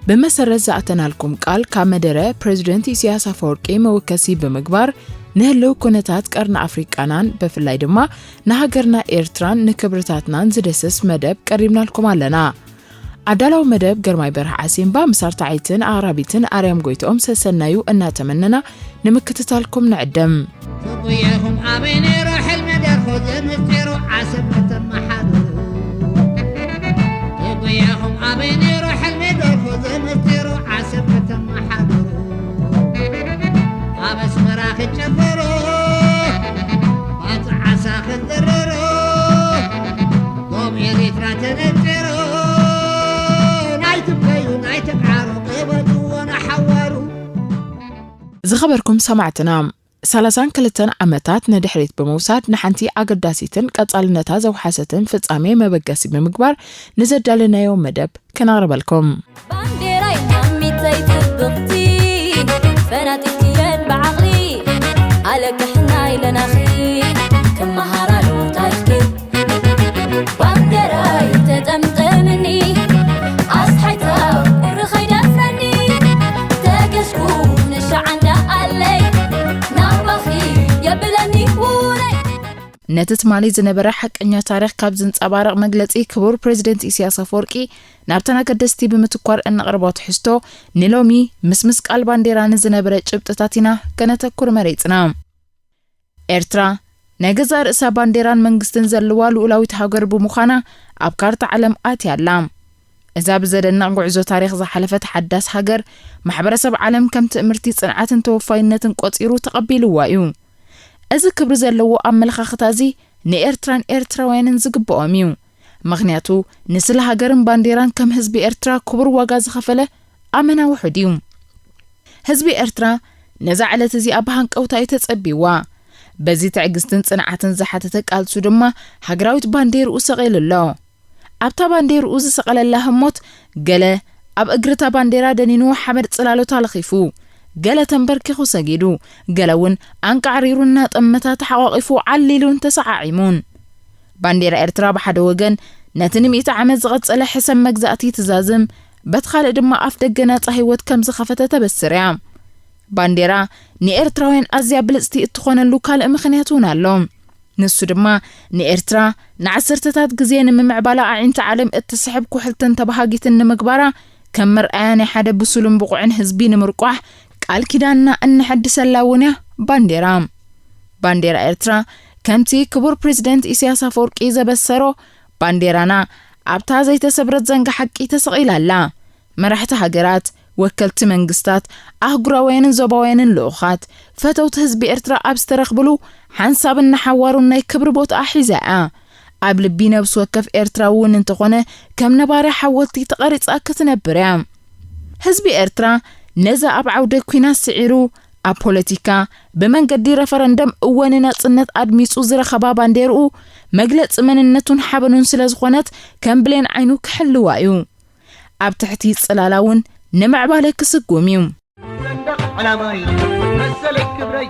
بمسرز زعتنا لكم قال كمدرة بريزيدنت إسياس أفورقي موكسي بمقبار نهلو كونتات قرن أفريقيانان بفلاي دما نهاجرنا إيرتران نكبرتاتنا نزدسس مدب قريبنا لكم علنا عدالو مدب قرماي برح عسيمبا مسارتعيتن عربيتن أريم قويتهم سسنايو أننا تمننا نمكتتالكم نعدم وياهم عبيني روح المدر خذ مفترو عسبة المحادو وياهم عبيني روح المدر خذ مفترو عسبة المحادو عبس مراخ الجفرو واتعساخ الدررو قوم يريترا تنترو زخبركم سمعتنا سلاسان كلتن عمتات ندحريت بموساد نحنتي أقداسيتن قطالنتا زوحاستن فتصامي مبقاسي بمقبار نزدالنا يوم مدب كنغرب لكم بانديراي نامي تيتبغتي فناتيتين بعقلي على كحناي لناخي كم مهارالو تايكي بانديراي تتمتمني أصحيتا ورخي دفرني تاكسكو نتت مالي زنبرة حق إنها تاريخ كابزن أبارق مجلسي كبور بريزيدنت إسياس أفورقي نابتنا كدستي بمتقار أن غربات حستو نلومي مسك البانديران زنبرة شبتتاتنا كانت كور مريتنا إرترا نجزار إسا بانديران منجستن زلوال ولاويت هاجر بمخانا أبكارت علم آتي اللام إذا بزد النقع عزو تاريخ زحلفت حداس هاجر محبرسب عالم كم تأمرتي صنعات توفاينة قصيرو تقبلوا وايو أز كبر زلو أملخ ختازي نإرتران إرتراوين زقبوا ميو مغنياتو نسل هاجرن بانديران كم حزب إرترا كبر واجاز خفله أمنا وحديوم حزب إرترا نزعلة زي أبهانك أو تايتتصبيوا بزي تعجزتن صنعات زحتتك قالسو دما هاجراويت باندير أسقيل الله أبتا باندير أوز سقل الله موت قال أب أجرتا بانديرا دنينو حمد صلالو تالخيفو قال تنبركخو سجدو قالون أنك عريرونا تأمتا حواقفو عللون تسععيمون بانديرا إرترا بحد وجن نتنمي تعمد زغط صلح حسن مجزأتي تزازم بتخال دما أفدقنا تهيوت كم زخفتة تبسريا بانديرا ني إرتراوين أزيا بلستي اتخون اللوكال امخنياتون اللوم نسو دما ني إرترا نعسرتتات قزين ممعبالا عين تعلم اتسحب كحلتن تبهاقيتن نمقبارا كم مرآني حدا بسولن بقوعن هزبين مرقوح قال كدانا أن حد سلاونيا بانديرا إرترا كمتي كبور بريزيدنت إسياس أفورقي زبسرو بانديرانا أبتا زي تسبرت زنق حقي تسغيل الله مرحت هاجرات وكلت منقستات أهقراوين زباوين لوخات فتوت هزبي إرترا أبسترخبلو حنساب النحوارو كبر بوت أحيزاء قبل بينا بسوكف إرتراون انتقونه كم نباري حاولتي تقاريت أكت نبريام هزبي إرترا نزا أبعود كوينا سعيرو أبوليتيكا بمن قدي رفرندم أواننا صنت أدميس وزر خبابان ديرو مجلت مننتون حبنون سلازخونت كم بلين عينو كحلو وايو أب تحتي صلالاون نمع بالك سقوميوم على ماي مسلك كبري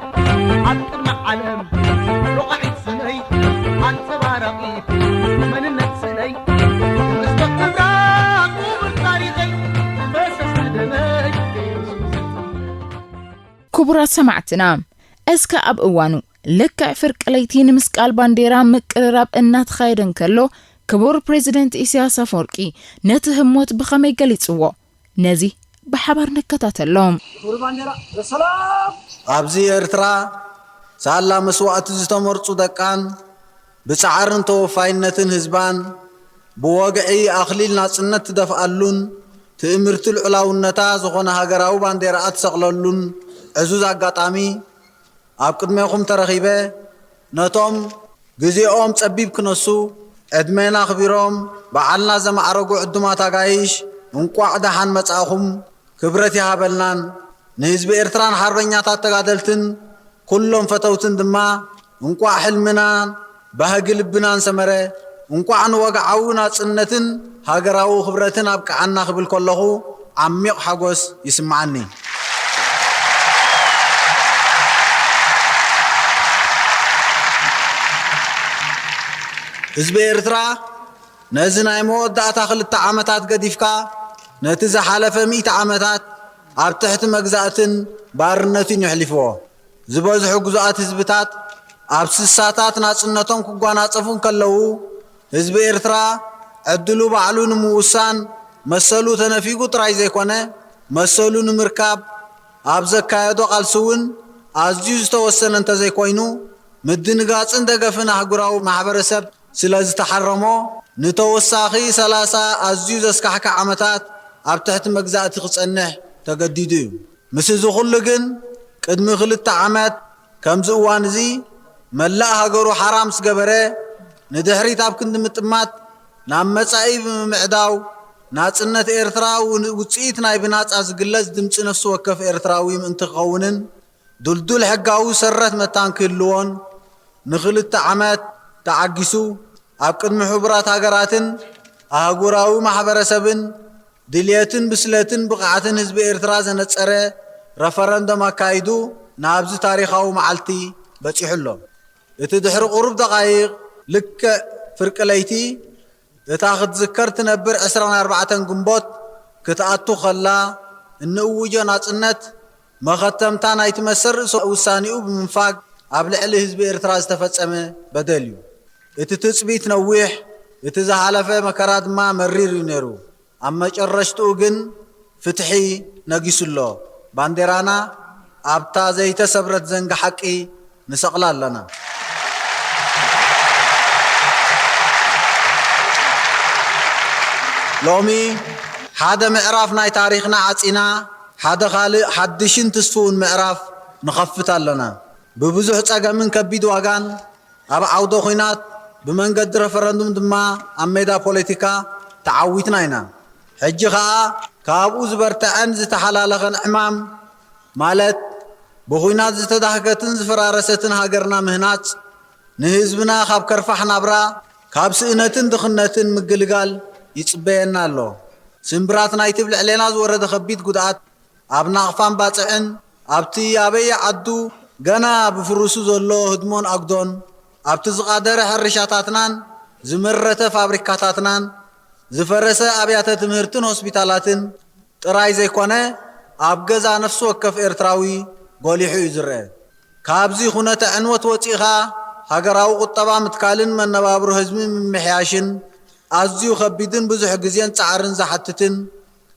عطمع علم رقعت سني عن صبارقي من النسني استقرار وبالطريقي بس استدمج كبرى سمعتنا اسكا اب اوانو لك فرق ليتين مسقال بانديرا مقرراب انات خايدن كلو كبور بريزيدنت إسياس أفورقي نتهموت بخمي قليصو نزي بحبر نكتاتلهم كبور بانديرا السلام أبزي إرترا سالا مسوعت زتمرصو دقان بسعرن توفاينتن هزبان بوقعي أخليل ناصنت دفعلون تأمرت العلاونتا زغونا هاقراو بانديرا أتسقللون عزوز أقاطامي أبقد ميخم ترخيبه نتوم جزيئهم تسبيب كنسو أدمينا خبيرهم بعلنا زمعرقو عدما تاقايش انقوع دحان متاخم كبرتي هابلنان نهزب إرتران حربينياتات تقادلتن كلهم فتوتن دما انقوع حلمنان بهقلبنان سمره انقوع نوقعونا تسنتن هاقراو خبرتن أبقى عنا خبل كله عميق حقوس يسمعني حزب إرترا نزنا يمود داتا خلت عامتات قديفكا ነቲ ዝሓለፈ 100 ዓመታት ኣብ ትሕቲ መግዛእትን ባርነትን ይሕሊፍዎ ዝበዝሑ ግዛኣት ህዝብታት ኣብ ስሳታት ናጽነቶም ክጓናጸፉን ከለዉ ህዝቢ ኤርትራ ዕድሉ ባዕሉ ንምውሳን መሰሉ ተነፊጉ ጥራይ ዘይኮነ መሰሉ ንምርካብ ኣብ ዘካየዶ ቃልሲ እውን ኣዝዩ ዝተወሰነ እንተዘይኮይኑ ምድንጋጽን ደገፍን ኣህጉራዊ ማሕበረሰብ ስለ ዝተሓረሞ ንተወሳኺ 30 ኣዝዩ ዘስካሕክሕ ዓመታት ኣብ ትሕቲ መግዛእቲ ክጸንሕ ተገዲዱ እዩ ምስ እዚ ኩሉ ግን ቅድሚ 2 ዓመት ከምዚ እዋን እዚ መላእ ሃገሩ ሓራም ስገበረ ንድሕሪት ኣብ ክንዲ ምጥማት ናብ መጻኢ ብምምዕዳው ናጽነት ኤርትራ ውጽኢት ናይ ብናጻ ዝግለጽ ድምፂ ነፍሲ ወከፍ ኤርትራዊ ምእንቲ ክኸውንን ዱልዱል ሕጋዊ ሰረት መታን ክህልዎን ን2 ዓመት ተዓጊሱ ኣብ ቅድሚ ሕቡራት ሃገራትን ኣህጉራዊ ማሕበረሰብን ድልየትን ብስለትን ብቕዓትን ህዝቢ ኤርትራ ዘነጸረ ረፈረንደም ኣካይዱ ናብዚ ታሪኻዊ መዓልቲ በፂሑሎ እቲ ድሕሪ ቁሩብ ደቓይቕ ልክዕ ፍርቂ ለይቲ እታ ክትዝከር ትነብር 24 ግንቦት ክትኣቱ ኸላ እንእውጆ ናጽነት መኸተምታ ናይቲ መሰር ውሳኒኡ ብምንፋግ ኣብ ልዕሊ ህዝቢ ኤርትራ ዝተፈጸመ በደል እዩ እቲ ትጽቢት ነዊሕ እቲ ዝሓለፈ መከራ ድማ መሪር እዩ ነይሩ ኣብ መጨረሽትኡ ግን ፍትሒ ነጊሱሎ ባንዴራና ኣብታ ዘይተሰብረት ዘንጊ ሓቂ ንሰቕላ ኣለና ሎሚ ሓደ ምዕራፍ ናይ ታሪኽና ዓጺና ሓደ ካልእ ሓድሽን ተስፉውን ምዕራፍ ንኸፍት ኣለና ብብዙሕ ጸገምን ከቢድ ዋጋን ኣብ ዓውደ ኹናት ብመንገዲ ረፈረንዱም ድማ ኣብ ሜዳ ፖለቲካ ተዓዊትና ኢና ሕጂ ከዓ ካብኡ ዝበርትዐን ዝተሓላለኸን ሕማም ማለት ብኹናት ዝተዳህገትን ዝፈራረሰትን ሃገርና ምህናጽ ንህዝብና ካብ ከርፋሕ ናብራ ካብ ስእነትን ድኽነትን ምግልጋል ይጽበየና ኣሎ ስምብራት ናይቲ ብልዕሌና ዝወረደ ከቢድ ጉድኣት ኣብ ናቕፋን ባጽዕን ኣብቲ ኣበይ ዓዱ ገና ብፍሩሱ ዘሎ ህድሞን ኣግዶን ኣብቲ ዝቓደረ ሕርሻታትናን ዝመረተ ፋብሪካታትናን ዝፈረሰ ኣብያተ ትምህርትን ሆስፒታላትን ጥራይ ዘይኮነ ኣብ ገዛ ነፍሲ ወከፍ ኤርትራዊ ጎሊሑ እዩ ዝርአ ካብዚ ኩነተ ዕንወት ወፂኻ ሃገራዊ ቁጠባ ምትካልን መነባብሮ ህዝቢ ምምሕያሽን ኣዝዩ ከቢድን ብዙሕ ግዜን ጻዕርን ዝሓትትን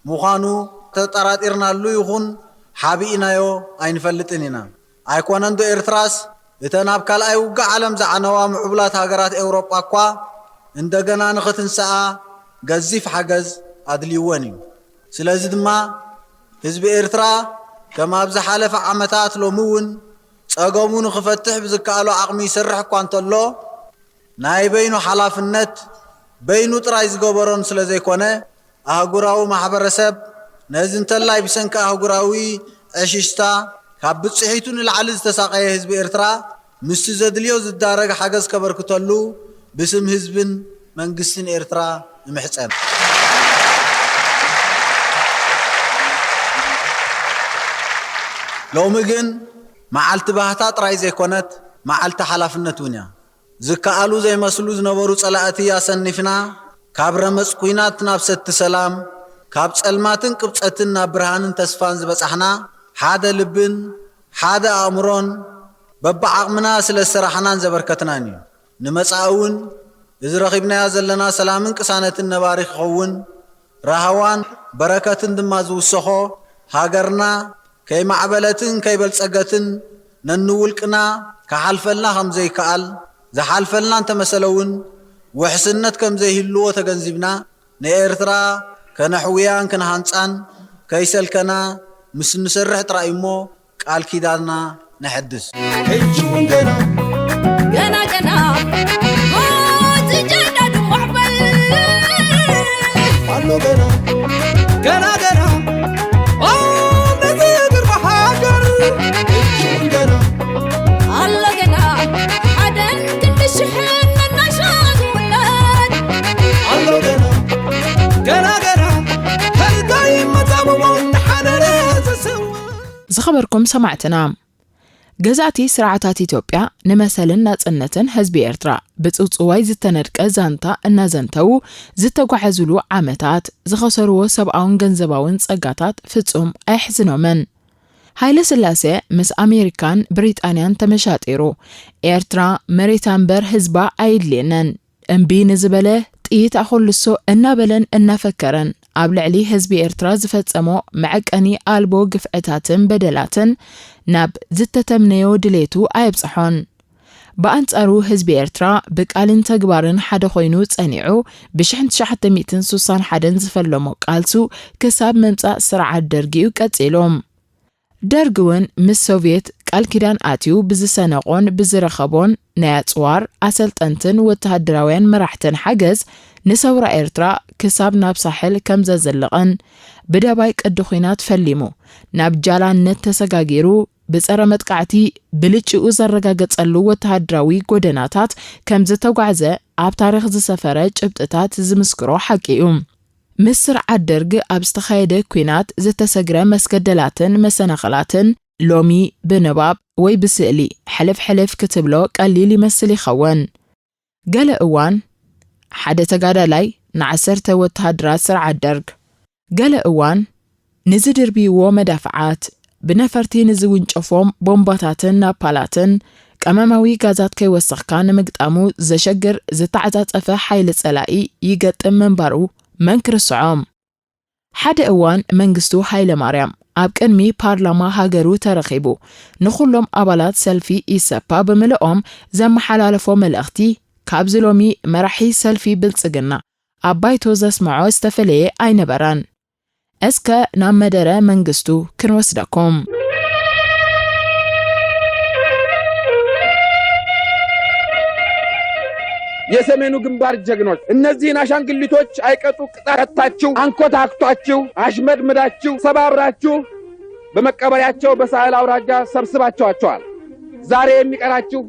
ምዃኑ ተጠራጢርናሉ ይኹን ሓቢእናዮ ኣይንፈልጥን ኢና ኣይኮነን ዶ ኤርትራስ እተን ኣብ ካልኣይ ውግእ ዓለም ዝዓነዋ ምዕቡላት ሃገራት ኤውሮጳ እኳ እንደገና ንኽትንስኣ ገዚፍ ሓገዝ ኣድልይወን እዩ ስለዚ ድማ ህዝቢ ኤርትራ ከም ኣብ ዝሓለፈ ዓመታት ሎሚ እውን ጸገሙ ንኽፈትሕ ብዝከኣሎ ዓቕሚ ይሰርሕ እኳ እንተሎ ናይ በይኑ ሓላፍነት በይኑ ጥራይ ዝገበሮን ስለ ዘይኮነ ኣህጉራዊ ማሕበረሰብ ነዚ እንተላይ ብሰንኪ ኣህጉራዊ ዕሽሽታ ካብ ብጽሒቱ ንላዕሊ ዝተሳቐየ ህዝቢ ኤርትራ ምስቲ ዘድልዮ ዝዳረግ ሓገዝ ከበርክተሉ ብስም ህዝብን መንግስትን ኤርትራ ንምሕፀን ሎሚ ግን መዓልቲ ባህታ ጥራይ ዘይኮነት መዓልቲ ሓላፍነት እውን እያ ዝከኣሉ ዘይመስሉ ዝነበሩ ጸላእቲ ኣሰኒፍና ካብ ረመፅ ኩናት ናብ ሰቲ ሰላም ካብ ጸልማትን ቅብፀትን ናብ ብርሃንን ተስፋን ዝበጻሕና ሓደ ልብን ሓደ ኣእምሮን በብዓቕምና ስለ ስራሕናን ዘበርከትናን እዩ ንመጻእውን እዚ ረኺብናያ ዘለና ሰላምን ቅሳነትን ነባሪኽ ይኸውን ረሃዋን በረከትን ድማ ዝውሰኾ ሃገርና ከይማዕበለትን ከይበልጸገትን ነንውልቅና ካሓልፈልና ከም ዘይከኣል ዝሓልፈልና እንተመሰለውን ውሕስነት ከም ዘይህልዎ ተገንዚብና ንኤርትራ ከነሕውያን ክንሃንፃን ከይሰልከና ምስ ንሰርሕ ጥራይ እሞ ቃል ኪዳንና ነሕድስ ሕጂውን ገና ገና ገና ዝጀነዱ ማዕበል ኣሎ ገና ገና ገና ነዝግር ብሓገር ሕጂውን ገና ኣሎ ገና ሓደን ክንድሽሕን መናሻት ውላድ ኣሎ ገና ገና ገና ከልጋይ መዛሙሞን ሓነረ ዘስው ዝኸበርኩም ሰማዕትና ገዛእቲ ስርዓታት ኢትዮጵያ ንመሰልን ናጽነትን ህዝቢ ኤርትራ ብጽውጽዋይ ዝተነድቀ ዛንታ እናዘንተው ዝተጓዓዝሉ ዓመታት ዝኸሰርዎ ሰብኣውን ገንዘባውን ጸጋታት ፍጹም ኣይሕዝኖምን። ሃይለ ስላሴ ምስ ኣሜሪካን ብሪጣንያን ተመሻጢሩ ኤርትራ መሬታ እምበር ህዝባ ኣይድልየነን እምቢ ንዝበለ ጥይት ኣኹልሶ እናበለን እናፈከረን ኣብ ልዕሊ ህዝቢ ኤርትራ ዝፈጸሞ መዐቀኒ ኣልቦ ግፍዕታትን በደላትን ናብ ዝተተምነዮ ድሌቱ ኣይብጽሖን። በኣንጻሩ ህዝቢ ኤርትራ ብቃልን ተግባርን ሓደ ኮይኑ ጸኒዑ ብ1961 ዝፈለሞ ቃልሱ ክሳብ መምጻእ ስርዓት ደርጊኡ ቀጺሎም። ደርግውን ምስ ሶቪየት ቃል ኪዳን ኣትዩ ብዝሰነቆን ብዝረኸቦን ናይ ኣጽዋር ኣሰልጠንትን ወተሃደራውያን መራሕትን ሓገዝ ንሰውራ ኤርትራ ክሳብ ናብ ሳሕል ከም ዘዘለቐን ብደባይ ቅዲ ኹናት ፈሊሙ ናብ ጃላነት ተሰጋጊሩ ብጸረ መጥቃዕቲ ብልጭኡ ዘረጋገጸሉ ወተሃደራዊ ጎደናታት ከም ዝተጓዕዘ ኣብ ታሪኽ ዝሰፈረ ጭብጥታት ዝምስክሮ ሓቂ እዩ። ምስ ስርዓት ደርጊ ኣብ ዝተኻየደ ኩናት ዝተሰግረ መስገደላትን መሰናኸላትን ሎሚ ብንባብ ወይ ብስእሊ ሕልፍ ክትብሎ ቀሊል ይመስል ይኸውን። ገለ እዋን ሓደ ተጋዳላይ ንዓሰርተ ወተሃደራት ስርዓት ደርግ ገለ እዋን ንዝድርቢዎ መዳፍዓት ብነፈርቲ ንዝውንጨፎም ቦምባታትን ናፓላትን ቀመማዊ ጋዛት ከይወሰኽካ ንምግጣሙ ዘሸግር ዝተዓጻጸፈ ሓይሊ ጸላኢ ይገጥም መንባሩ መንክርስዖም። ሓደ እዋን መንግስቱ ሃይለ ማርያም ኣብ ቅድሚ ፓርላማ ሃገሩ ተረኺቡ ንኹሎም ኣባላት ሰልፊ ኢሰፓ ብምልኦም ዘመሓላለፎ መልእኽቲ ካብ ዝሎሚ መራሒ ሰልፊ ብልጽግና ኣብ ባይቶ ዘስምዖ ዝተፈለየ ኣይነበረን። እስከ ናብ መደረ መንግስቱ ክንወስደኩም። የሰሜኑ ግንባር ጀግኖች እነዚህን አሻንግሊቶች አይቀጡ ቅጣታችሁ አንኮታክቷችሁ አሽመድምዳችሁ ሰባብራችሁ በመቀበሪያቸው በሳህል አውራጃ ሰብስባቸዋል። ዛሬ የሚቀራችሁ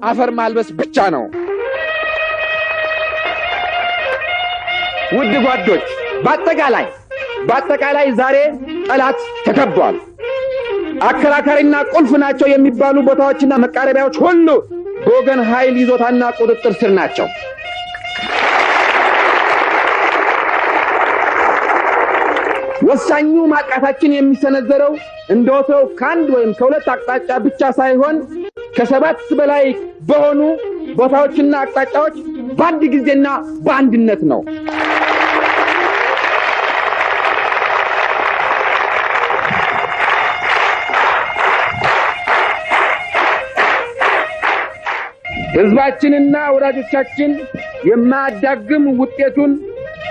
አፈር ማልበስ ብቻ ነው። ውድ ጓዶች በአጠቃላይ ዛሬ ጠላት ተከቧል። አከራካሪና ቁልፍ ናቸው የሚባሉ ቦታዎችና መቃረቢያዎች ሁሉ በወገን ኃይል ይዞታና ቁጥጥር ስር ናቸው። ወሳኙ ማጥቃታችን የሚሰነዘረው እንደወትሮው ከአንድ ወይም ከሁለት አቅጣጫ ብቻ ሳይሆን ከሰባት በላይ በሆኑ ቦታዎችና አቅጣጫዎች በአንድ ጊዜና በአንድነት ነው። ህዝባችንና ወዳጆቻችን የማያዳግም ውጤቱን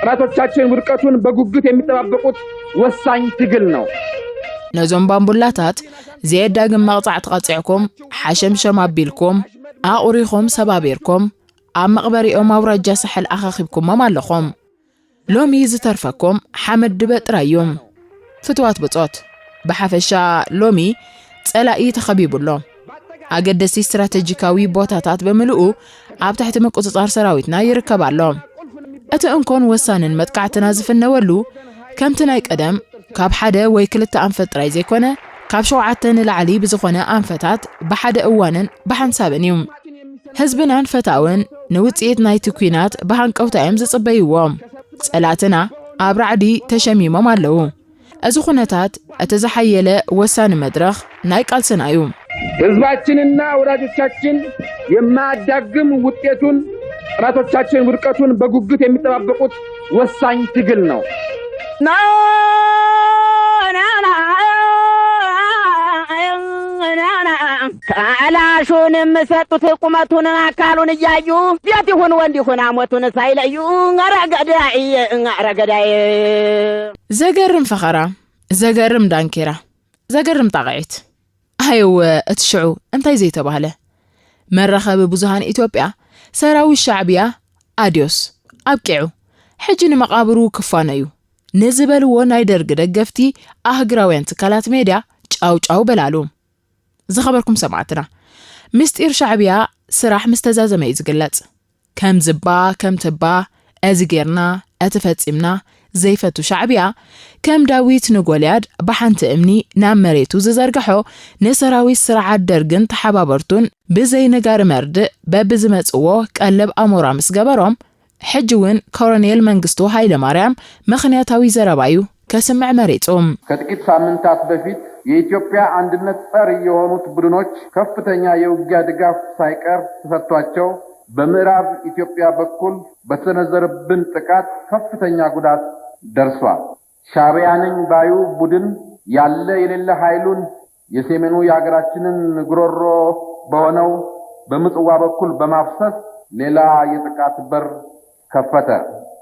ራቶቻችን ውድቀቱን በጉጉት የሚጠባበቁት ወሳኝ ትግል ነው። ነዞም ባምቡላታት ዘየዳግም መቅጻዕ ተቀጽዕኩም ሓሸምሸም አቢልኩም ኣቁሪኹም ሰባቢርኩም ኣብ መቕበሪኦም ኣውራጃ ሳሕል ኣኻኺብኩሞም ኣለኹም። ሎሚ ዝተርፈኩም ሓመድ ድበጥራዮም ፍትዋት ብጾት ብሓፈሻ ሎሚ ጸላኢ ተኸቢቡሎ ኣገደሲ ስትራቴጂካዊ ቦታታት በምልኡ ኣብ ታሕቲ መቆጻጸር ሰራዊትና ይርከባሎ። እቲ እንኮን ወሳንን መጥቃዕትና ዝፍነወሉ ከምቲ ናይ ቀደም ካብ ሓደ ወይ ክልተ ኣንፈት ጥራይ ዘይኮነ ካብ 7 ንላዕሊ ብዝኾነ ኣንፈታት ብሓደ እዋንን ብሓንሳብን እዩ። ህዝብናን ፈታውን ንውጽኢት ናይቲ ኩናት ብሃንቀውታ እዮም ዝጽበይዎም። ጸላትና ኣብ ራዕዲ ተሸሚሞም ኣለዉ። እዚ ኩነታት እቲ ዝሓየለ ወሳኒ መድረኽ ናይ ቃልስና እዩ። ህዝባችንና ወዳጆቻችን የማያዳግም ውጤቱን ራቶቻችን ውድቀቱን በጉጉት የሚጠባበቁት ወሳኝ ትግል ነው። ካላሹን መስጠት ቁመቱን አካሉን ያዩ ቤት ይሁን ወንድ ይሁን አሞቱን ሳይለዩ አረገዳይ ዘገርም ፈኸራ ዘገርም ዳንኪራ ዘገርም ጣቃዒት ሃይው እትሽዑ እንታይ ዘይተባህለ መረኸብ ብዙሃን ኢትዮጵያ ሰራዊ ሻዕቢያ አዲዮስ አብቂዑ ሕጂ ንመቃብሩ ክፋነዩ ንዝበልዎ ናይ ደርግ ደገፍቲ ኣህግራውያን ትካላት ሜድያ ጫው በላሉ። ዝኸበርኩም ሰማዕትና ምስጢር ሻዕቢያ ስራሕ ምስተዛዘመ ዝግለጽ ከም ዝባ ከም ትባ እዚ ጌርና እትፈጺምና زيفتو شعبيا كم داويت نقولياد بحنت امني نام مريتو ززرقحو نسراوي السرعات درقن تحبابرتون بزي نقار مرد بابزمت اوه كقلب امورا مسقبرهم حجوين كورونيل منقستو هايلا ماريام مخنياتاوي زرابايو كسمع مريتهم كتكيت سامنتات بفيت የኢትዮጵያ አንድነት ጸር የሆኑት ቡድኖች ከፍተኛ የውጊያ ድጋፍ ሳይቀር ተሰጥቷቸው በምዕራብ ኢትዮጵያ በኩል በተነዘረብን ጥቃት ከፍተኛ ጉዳት ደርሷል። ሻዕቢያ ነኝ ባዩ ቡድን ያለ የሌለ ኃይሉን የሰሜኑ የሀገራችንን ጉሮሮ በሆነው በምጽዋ በኩል በማፍሰስ ሌላ የጥቃት በር ከፈተ።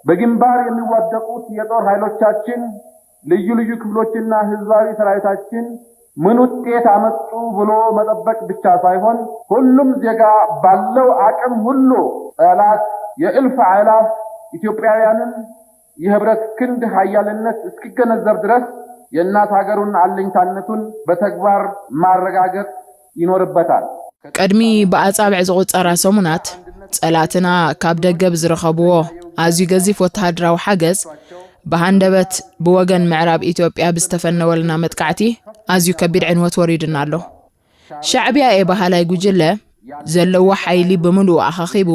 በግንባር የሚዋደቁት የጦር ኃይሎቻችን ልዩ ልዩ ክፍሎችና ህዝባዊ ሰራዊታችን ምን ውጤት አመጡ ብሎ መጠበቅ ብቻ ሳይሆን ሁሉም ዜጋ ባለው አቅም ሁሉ ጠላት የእልፍ አእላፍ ኢትዮጵያውያንን የህብረት ክንድ ኃያልነት እስኪገነዘብ ድረስ የእናት ሀገሩን አለኝታነቱን በተግባር ማረጋገጥ ይኖርበታል። ቀድሚ በአጻብዕ ዝቁጸራ ሰሙናት ጸላትና ካብ ደገብ ዝረኸብዎ አዝዩ ገዚፍ ወተሃደራዊ ሓገዝ በሃንደበት በወገን ምዕራብ ኢትዮጵያ ብስተፈነወልና መጥቃዕቲ አዝዩ ከቢድ ዕንወት ወሪድና ኣሎ። ሻዕቢያ ባህላይ ጉጅለ ዘለዎ ሓይሊ ብምሉእ አኻኺቡ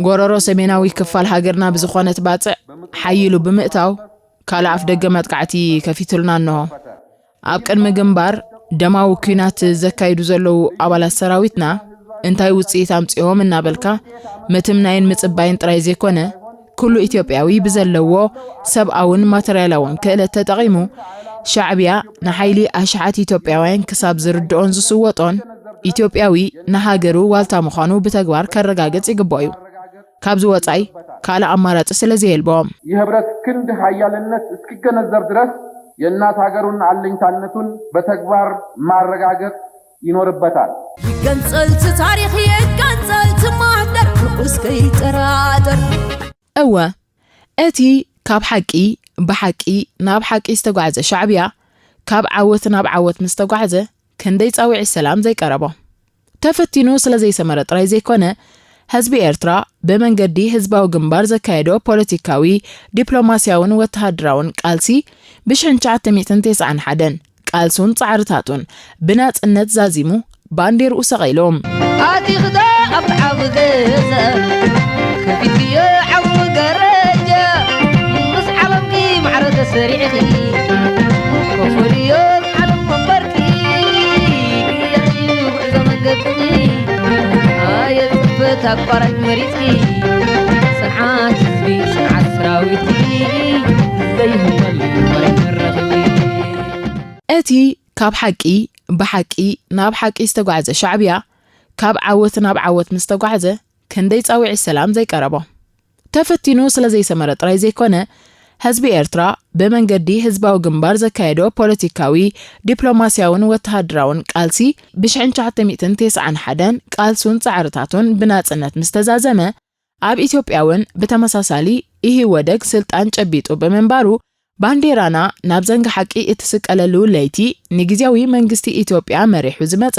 ጎረሮ ሰሜናዊ ክፋል ሃገርና ብዝኾነት ባጽዕ ሓይሉ ብምእታው ካልኣፍ ደገ መጥቃዕቲ ከፊትሉና እንሆ። ኣብ ቅድሚ ግንባር ደማዊ ኩናት ዘካይዱ ዘለው ኣባላት ሰራዊትና እንታይ ውጽኢት ኣምጽኦም እናበልካ ምትምናይን ምጽባይን ጥራይ ዘይኮነ ኩሉ ኢትዮጵያዊ ብዘለዎ ሰብኣውን ማተርያላውን ክእለት ተጠቂሙ ሻዕቢያ ንሓይሊ ኣሽሓት ኢትዮጵያውያን ክሳብ ዝርድኦን ዝስወጦን ኢትዮጵያዊ ንሃገሩ ዋልታ ምዃኑ ብተግባር ከረጋግጽ ይግባዩ። ካብዚ ወጻይ ካልእ ኣማራጺ ስለዘየልቦም የህብረት ክንድ ኃያልነት እስኪገነዘብ ድረስ የእናት ሀገሩን አለኝታነቱን በተግባር ማረጋገጥ ይኖርበታል። ይገንጸልት ታሪኽ ይገንጸልት ማህደር ርቁስከይ ጥራጥር እወ እቲ ካብ ሓቂ ብሓቂ ናብ ሓቂ ዝተጓዓዘ ሻዕቢያ ካብ ዓወት ናብ ዓወት ምስተጓዓዘ ክንደይ ጻውዒ ሰላም ዘይቀረቦ ተፈቲኑ ስለዘይሰመረ ጥራይ ዘይኮነ ህዝቢ ኤርትራ በመንገዲ ህዝባዊ ግንባር ዘካየዶ ፖለቲካዊ ዲፕሎማሲያውን ወተሃደራውን ቃልሲ ብ1991 ቃልሱን ጻዕርታቱን ብናጽነት ዛዚሙ ባንዴርኡ ሰቀይሎም ኣቲኽዳ ኣብ ዓውገ ከፊትዮ ዓውገረጀ ምስ ዓለምኪ ማዕረገ ሰሪዕኺ ኮፈልዮ ዓለም መንበርኪ ጉዕዞ መንገድኪ ኣየፅበት ኣቋራጭ መሪፅኪ ሰንዓት ህዝቢ ሰንዓት ሰራዊቲ ዘይህመል መሬት መረኽቢ እቲ ካብ ሓቂ ብሓቂ ናብ ሓቂ ዝተጓዓዘ ሻዕቢያ ካብ ዓወት ናብ ዓወት ምስተጓዓዘ ክንደይ ጻውዒ ሰላም ዘይቀረቦ ተፈቲኑ ስለዘይሰመረ ጥራይ ዘይኮነ ህዝቢ ኤርትራ በመንገዲ ህዝባዊ ግንባር ዘካየዶ ፖለቲካዊ ዲፕሎማሲያውን ወተሃደራውን ቃልሲ ብ1991 ቃልሱን ጻዕርታቱን ብናጽነት ምስተዛዘመ ኣብ ኢትዮጵያውን ብተመሳሳሊ ይህ ወደግ ስልጣን ጨቢጡ በመንባሩ ባንዴራና ናብ ዘንጋ ሓቂ እትስቀለሉ ለይቲ ንግዚያዊ መንግስቲ ኢትዮጵያ መሪሑ ዝመጸ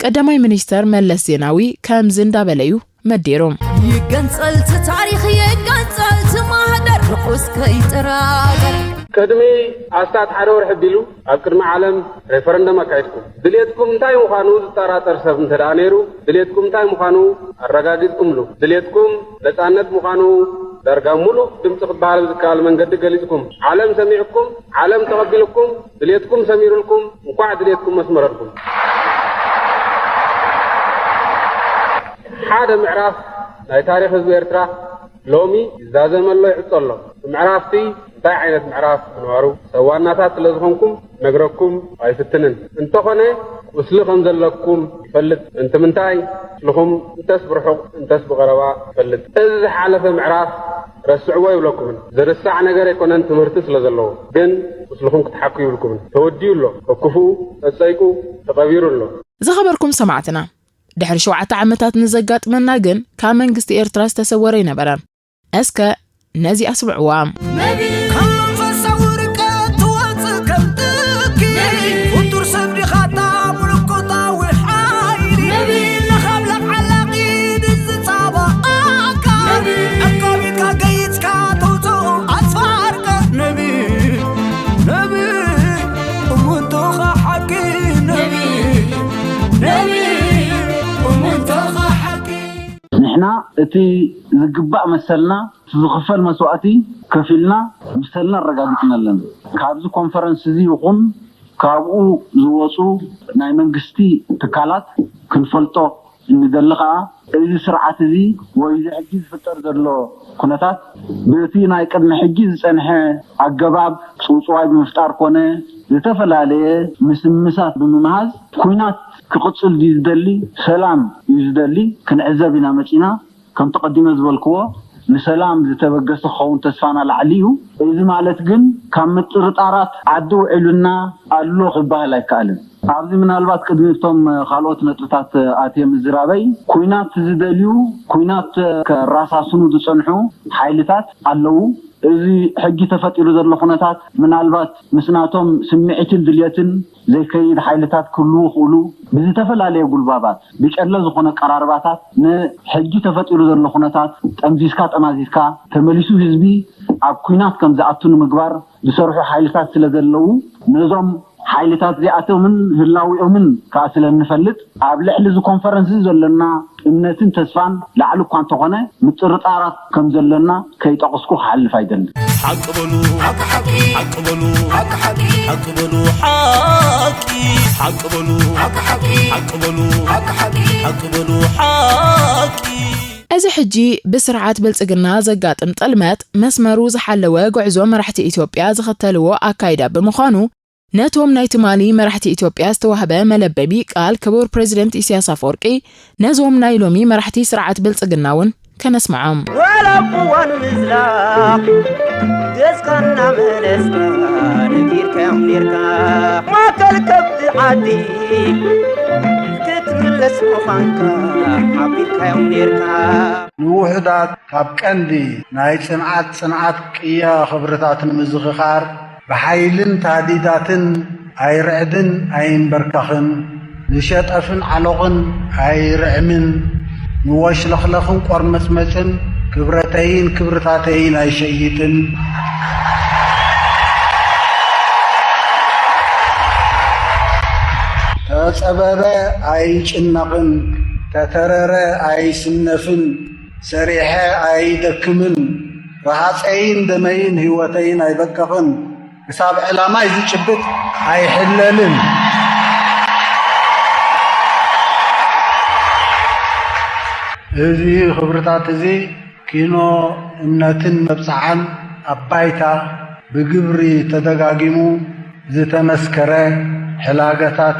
ቀዳማይ ሚኒስተር መለስ ዜናዊ ከም ዝንዳበለዩ መዲሮም ይገንጸልት ታሪኽ ይገንጸልት ማህደር ርቁስከይ ጥራጥር ቅድሚ ኣስታት ሓደ ወርሒ ቢሉ ኣብ ቅድሚ ዓለም ሬፈረንደም ኣካይድኩም ድሌትኩም እንታይ ምዃኑ ዝጠራጠር ሰብ እንተደኣ ነይሩ ድሌትኩም እንታይ ምዃኑ ኣረጋጊጽኩምሉ ድሌትኩም ነጻነት ምዃኑ درجة ملو تمسك بعض الكلام من قد جلسكم عالم سميعكم عالم تقبلكم دليتكم سميركم وقعد دليتكم مسمركم هذا معرف لا تاريخ زويرترا لومي زازم الله يحصل له معرفتي داعية معرف نوارو سوانا تات لزخمكم نجركم أي فتنن انت خنة وسلخم زلكم فلت انت منتاي سلخم انتسبرحوا انتسبغروا فلت إذا حالة معرف رسعوا يولكم درسع نجار يكون انت مرتس لزلوا بين وسلخم كتحكوا يولكم توديوا له وكفوا تسايقوا تقبيروا له زخبركم سمعتنا دحر شوعة عمتات نزقات من ناقن كان منقست إيرتراس تسورينا بران أسكا نازي أسبع وام نبي ومنتخى حكي نحنا اتي زقباء مسلنا تزخفل مسواتي كفلنا مسلنا رقاقتنا لنا كابزو كونفرنس زي يقوم كابو زوصو ناي منغستي تكالات كنفلطو ندلقا እዚ ስርዓት እዚ ወይ ሕጂ ዝፍጠር ዘሎ ኩነታት በቲ ናይ ቅድሚ ሕጂ ዝጸንሐ ኣገባብ ጽውጽዋይ ብምፍጣር ኮነ ዝተፈላለየ ምስምሳት ብምምሃዝ ኩናት ክቕጽል ዝደሊ ሰላም ይዝደሊ ክንዕዘብ ኢና መጪና ከም ተቀዲመ ዝበልክዎ ንሰላም ዝተበገሰ ኸውን ተስፋና ላዕሊዩ እዚ ማለት ግን ካብ ምጥርጣራት ዓዲ ውዕሉና ኣሎ ክባሃል ኣይከኣልን ኣብዚ ምናልባት ቅድሚቶም ካልኦት ነጥብታት ኣትየ ምዝራበይ ኩናት ዝደልዩ ኩናት ከራሳስኑ ዝጸንሑ ሓይልታት ኣለዉ እዚ ሕጂ ተፈጢሩ ዘሎ ኩነታት ምናልባት ምስናቶም ስምዒትን ድልየትን ዘይከይድ ሓይልታት ክህልዉ ይኽእሉ ብዝተፈላለየ ጉልባባት ብጨለ ዝኾነ ቀራርባታት ንሕጂ ተፈጢሩ ዘሎ ኩነታት ጠምዚዝካ ጠማዚዝካ ተመሊሱ ህዝቢ ኣብ ኩናት ከም ዝኣቱ ንምግባር ዝሰርሑ ሓይልታት ስለ ዘለዉ ነዞም ሓይልታት ዚኣቶምን ህላዊኦምን ከዓ ስለ እንፈልጥ ኣብ ልዕሊ ዚ ኮንፈረንስ ዘለና እምነትን ተስፋን ላዕሊ እኳ እንተኾነ ምጥርጣራት ከም ዘለና ከይጠቕስኩ ክሓልፍ ኣይደልን حقبلو حقبلو حقبلو حقي حقبلو حقبلو حقي እዚ ሕጂ ብስርዓት ብልጽግና ዘጋጥም ጥልመት መስመሩ ዝሓለወ ጉዕዞ መራሕቲ ኢትዮጵያ ዝኽተልዎ ኣካይዳ ብምዃኑ ነቶም ናይ ትማሊ መራሕቲ ኢትዮጵያ ዝተዋህበ መለበቢ ቃል ክቡር ፕሬዝደንት ኢሳያስ አፈወርቂ ነዞም ናይ ሎሚ መራሕቲ ስርዓት ብልጽግናውን ከነስማዖም ወላቁዋን ምዝላቅ ደስካና መለስካ ነጊርካ ያምኔርካ ማከልከብቲ ዓዲ ክትምለስ ምዃንካ ሓቢርካ ያምኔርካ ንውሕዳት ካብ ቀንዲ ናይ ጽንዓት ቅያ ኽብርታትን ምዝኽኻር بحيلن تهديداتن أي رعدن أي مبركخن زشطفن علغن أي رعمن نواش لخلخن قرمسمسن كبرتاتين أي شيئتن تسبب أي شنقن تترر أي سنفن سريحة أي دكمن رهاسين دمين هوتين أي بكخن حساب علامة يزيد أي حللن هذه خبرتات زي كينو امنتن مبصعان أبايتا بقبري تدقاقمو زي تمسكرة حلاقتات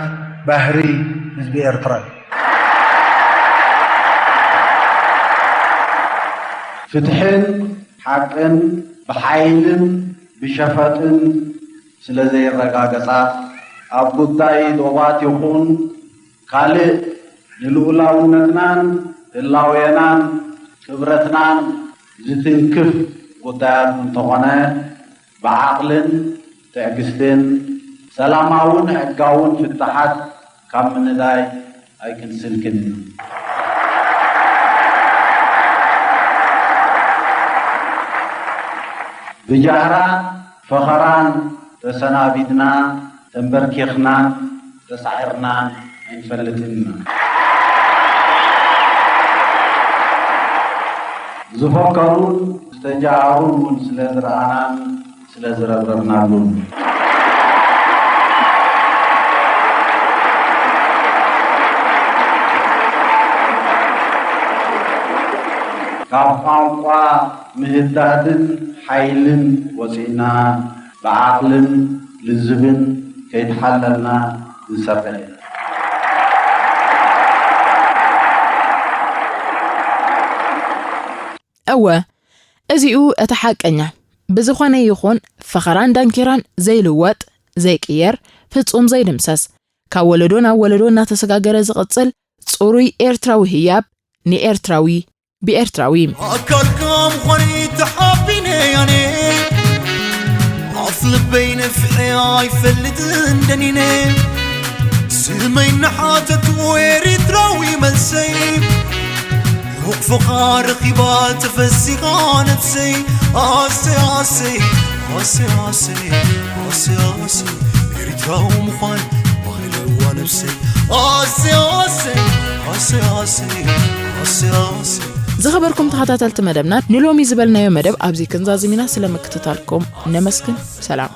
بحري زبي ارترال فتحن حقن بحيلن بشفتن سلزي الرقاقصة أبقضاي دوات يخون خالق للأولاونتنان للأوينان كبرتنان زتنكف قدات منطقنا بعقلن تعقستن سلاماون حقاون في التحت كم من داي أيكن سلكن بجهرا فخران تسنابدنا تنبركخنا تسعرنا انفلتنا زفكرون استجارون من سلازرانا سلازربرنابون كافاوا مهدادن حيلن وسينا بعقلن للزبن كيتحللنا نسرقنا أوه أزيو أتحاكنيا بزخواني يخون فخران دانكيران زي لوات زي كير فتقوم زي دمساس كاولدونا تسقاقر زغطسل صوروي إيرتراوي هياب ني إيرتراوي بإيرتراوي أكركم خريط حابيني يعني أصل بين فحياي فلدن دنيني سلمين حاتت وإيرتراوي ملسي وقف خارقي بالتفسيقان نفسي آسي إيرتراو مخان نفسي آسي آسي آسي آسي آسي آسي زخبركم تحتاتلت مدبنا نلومي زبلنا يوم مدب أبزي كنزازمينا سلامك تتالكم نمسكن سلام